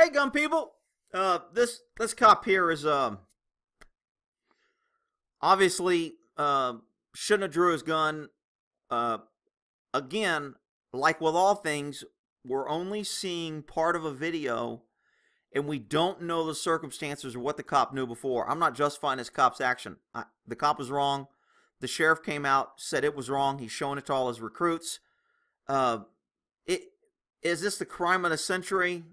Hey, gun people. This cop here is obviously shouldn't have drew his gun. Again, like with all things, we're only seeing part of a video, and we don't know the circumstances or what the cop knew before. I'm not justifying this cop's action. The cop was wrong. The sheriff came out, said it was wrong. He's showing it to all his recruits. Is this the crime of the century?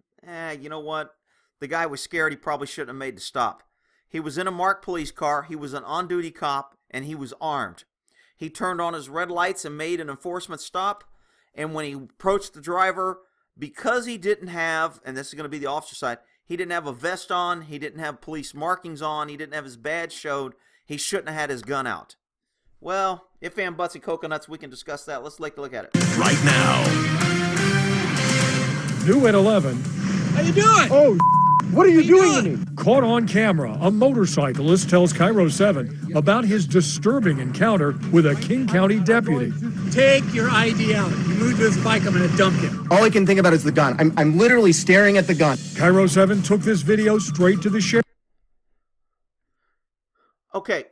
You know what? The guy was scared. He probably shouldn't have made the stop. He was in a marked police car. He was an on-duty cop, and he was armed. He turned on his red lights and made an enforcement stop. And when he approached the driver, because he didn't have, and this is going to be the officer side, he didn't have a vest on, he didn't have police markings on, he didn't have his badge showed, he shouldn't have had his gun out. Well, if and buts and coconuts, we can discuss that. Let's take a look at it. Right now. New at 11. How you doing? Oh, what are you doing to me? Caught on camera, a motorcyclist tells Cairo 7 about his disturbing encounter with a King County deputy. Take your ID out. You move this bike, I'm going to dump you. All I can think about is the gun. I'm literally staring at the gun. Cairo 7 took this video straight to the sheriff. Okay.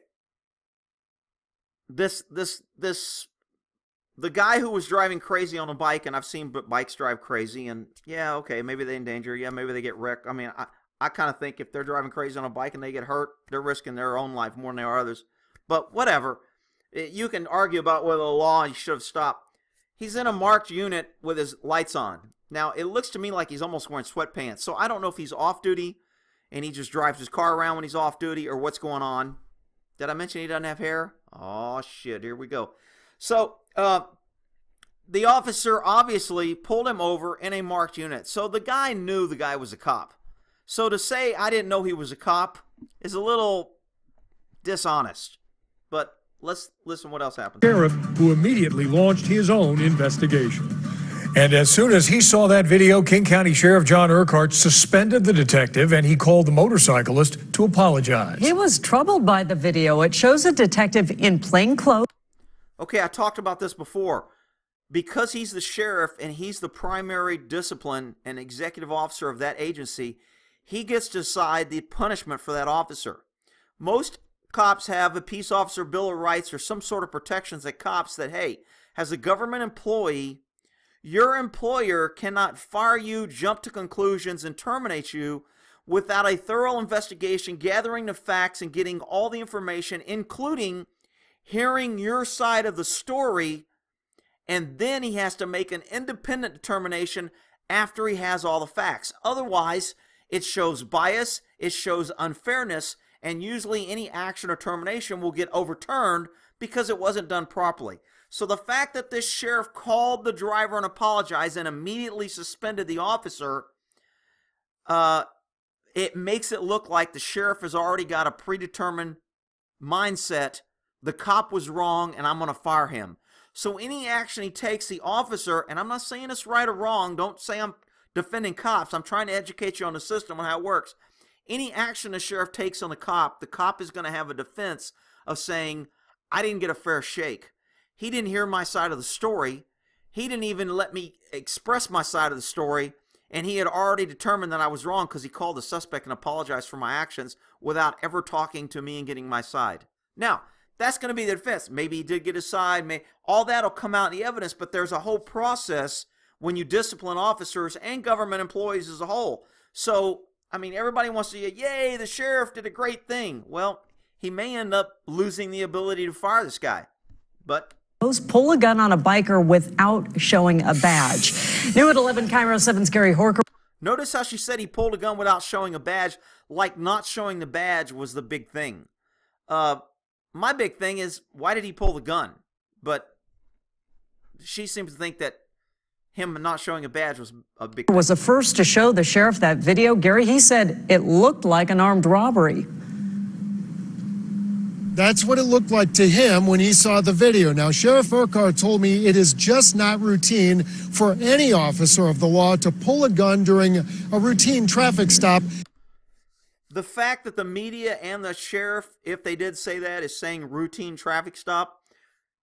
The guy who was driving crazy on a bike, and I've seen bikes drive crazy, and yeah, okay, maybe they endanger, yeah, maybe they get wrecked. I mean, I kind of think if they're driving crazy on a bike and they get hurt, they're risking their own life more than they are others. But whatever. You can argue about whether the law should have stopped. He's in a marked unit with his lights on. Now, it looks to me like he's almost wearing sweatpants, so I don't know if he's off duty and he just drives his car around when he's off duty or what's going on. Did I mention he doesn't have hair? Oh, shit, here we go. So, the officer obviously pulled him over in a marked unit. So the guy knew the guy was a cop. So to say I didn't know he was a cop is a little dishonest. But let's listen what else happened. Sheriff, who immediately launched his own investigation. And as soon as he saw that video, King County Sheriff John Burkhart suspended the detective and he called the motorcyclist to apologize. He was troubled by the video. It shows a detective in plain clothes. Okay, I talked about this before. Because he's the sheriff and he's the primary discipline and executive officer of that agency, he gets to decide the punishment for that officer. Most cops have a peace officer bill of rights or some sort of protections that cops that, hey, as a government employee, your employer cannot fire you, jump to conclusions, and terminate you without a thorough investigation, gathering the facts and getting all the information, including hearing your side of the story. And then he has to make an independent determination after he has all the facts. Otherwise, it shows bias, it shows unfairness, and usually any action or termination will get overturned because it wasn't done properly. So the fact that this sheriff called the driver and apologized and immediately suspended the officer, it makes it look like the sheriff has already got a predetermined mindset. The cop was wrong and I'm going to fire him. So any action he takes, the officer, and I'm not saying it's right or wrong, don't say I'm defending cops, I'm trying to educate you on the system and how it works. Any action the sheriff takes on the cop is going to have a defense of saying, I didn't get a fair shake. He didn't hear my side of the story. He didn't even let me express my side of the story, and he had already determined that I was wrong because he called the suspect and apologized for my actions without ever talking to me and getting my side. Now, that's going to be the defense. Maybe he did get his side. All that will come out in the evidence, but there's a whole process when you discipline officers and government employees as a whole. So, I mean, everybody wants to say, yay, the sheriff did a great thing. Well, he may end up losing the ability to fire this guy. But pull a gun on a biker without showing a badge. New at 11, Cairo 7's Gary Horker. Notice how she said he pulled a gun without showing a badge, like not showing the badge was the big thing. My big thing is, why did he pull the gun? But she seems to think that him not showing a badge was a big thing. Was the first to show the sheriff that video. Gary, he said it looked like an armed robbery. That's what it looked like to him when he saw the video. Now, Sheriff Burkhart told me it is just not routine for any officer of the law to pull a gun during a routine traffic stop. The fact that the media and the sheriff, if they did say that, is saying routine traffic stop.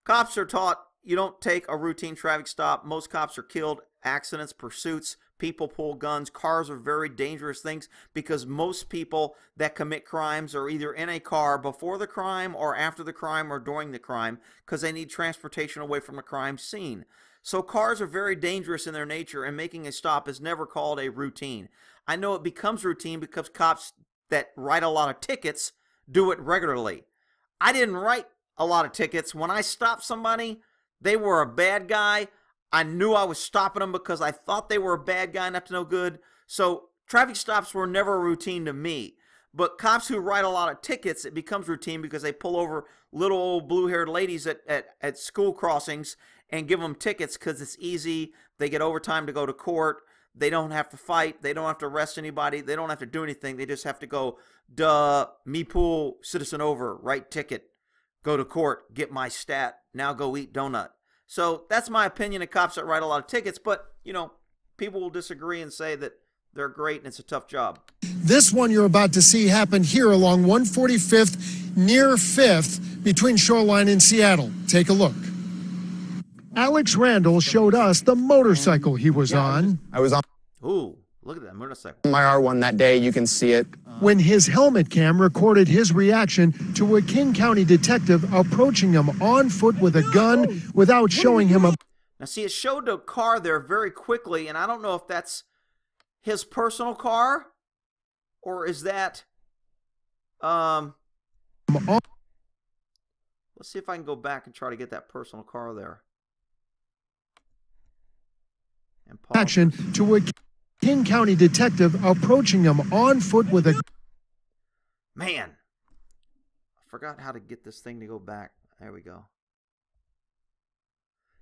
Cops are taught you don't take a routine traffic stop. Most cops are killed, accidents, pursuits, people pull guns. Cars are very dangerous things because most people that commit crimes are either in a car before the crime or after the crime or during the crime because they need transportation away from the crime scene. So cars are very dangerous in their nature, and making a stop is never called a routine. I know it becomes routine because cops that write a lot of tickets do it regularly. I didn't write a lot of tickets. When I stopped somebody, they were a bad guy. I knew I was stopping them because I thought they were a bad guy, not to no good. So traffic stops were never a routine to me. But cops who write a lot of tickets, it becomes routine because they pull over little old blue-haired ladies at school crossings and give them tickets because it's easy. They get overtime to go to court. They don't have to fight. They don't have to arrest anybody. They don't have to do anything. They just have to go, duh, me pull citizen over, write ticket, go to court, get my stat, now go eat donut. So that's my opinion of cops that write a lot of tickets, but, you know, people will disagree and say that they're great and it's a tough job. This one you're about to see happen here along 145th near 5th between Shoreline and Seattle. Take a look. Alex Randall showed us the motorcycle he was on. I was on Ooh, look at that motorcycle. my R1 that day. You can see it. When his helmet cam recorded his reaction to a King County detective approaching him on foot with a gun without showing him a... Now, see, it showed the car there very quickly, and I don't know if that's his personal car or is that... Let's see if I can go back and try to get that personal car there. And action to a King County detective approaching him on foot with a... Man, I forgot how to get this thing to go back. There we go.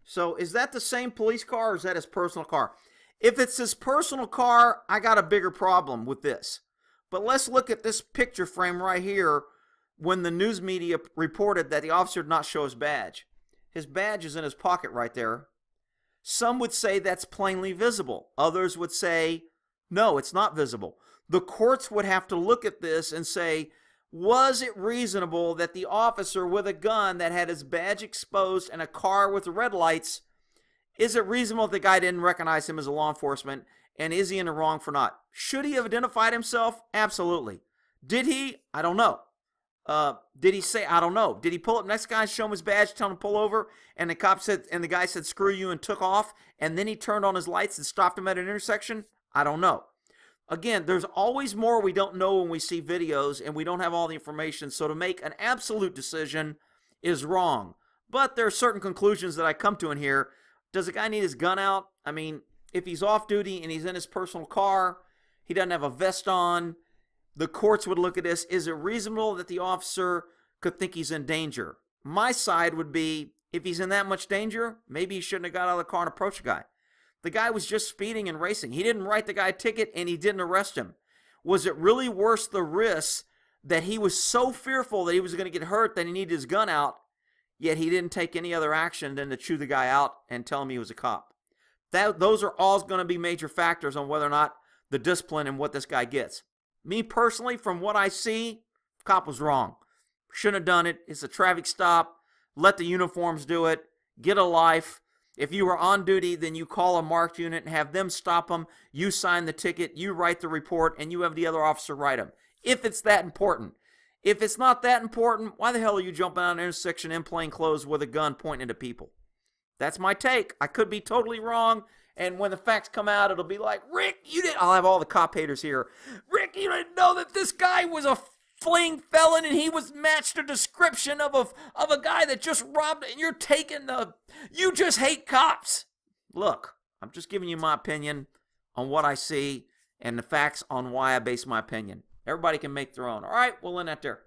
So is that the same police car or is that his personal car? If it's his personal car, I got a bigger problem with this. But let's look at this picture frame right here when the news media reported that the officer did not show his badge. His badge is in his pocket right there. Some would say that's plainly visible. Others would say, no, it's not visible. The courts would have to look at this and say, was it reasonable that the officer with a gun that had his badge exposed and a car with red lights, is it reasonable that the guy didn't recognize him as a law enforcement? And is he in the wrong for not? Should he have identified himself? Absolutely. Did he? I don't know. Did he say, I don't know. Did he pull up next guy, show him his badge, tell him to pull over, and the cop said, and the guy said, screw you, and took off, and then he turned on his lights and stopped him at an intersection? I don't know. Again, there's always more we don't know when we see videos, and we don't have all the information, so to make an absolute decision is wrong. But there are certain conclusions that I come to in here. Does the guy need his gun out? I mean, if he's off duty and he's in his personal car, he doesn't have a vest on, the courts would look at this. Is it reasonable that the officer could think he's in danger? My side would be, if he's in that much danger, maybe he shouldn't have got out of the car and approached the guy. The guy was just speeding and racing. He didn't write the guy a ticket and he didn't arrest him. Was it really worth the risk that he was so fearful that he was going to get hurt that he needed his gun out, yet he didn't take any other action than to chew the guy out and tell him he was a cop? Those are all going to be major factors on whether or not the discipline and what this guy gets. Me personally, from what I see, cop was wrong. Shouldn't have done it. It's a traffic stop. Let the uniforms do it. Get a life. If you were on duty, then you call a marked unit and have them stop them. You sign the ticket. You write the report, and you have the other officer write them. If it's that important. If it's not that important, why the hell are you jumping out an intersection in plain clothes with a gun pointing at people? That's my take. I could be totally wrong. And when the facts come out, it'll be like, Rick, you didn't... I'll have all the cop haters here. Rick, you didn't know that this guy was a fleeing felon and he was matched a description of a guy that just robbed, and you're taking the... You just hate cops. Look, I'm just giving you my opinion on what I see and the facts on why I base my opinion. Everybody can make their own. All right, we'll end that there.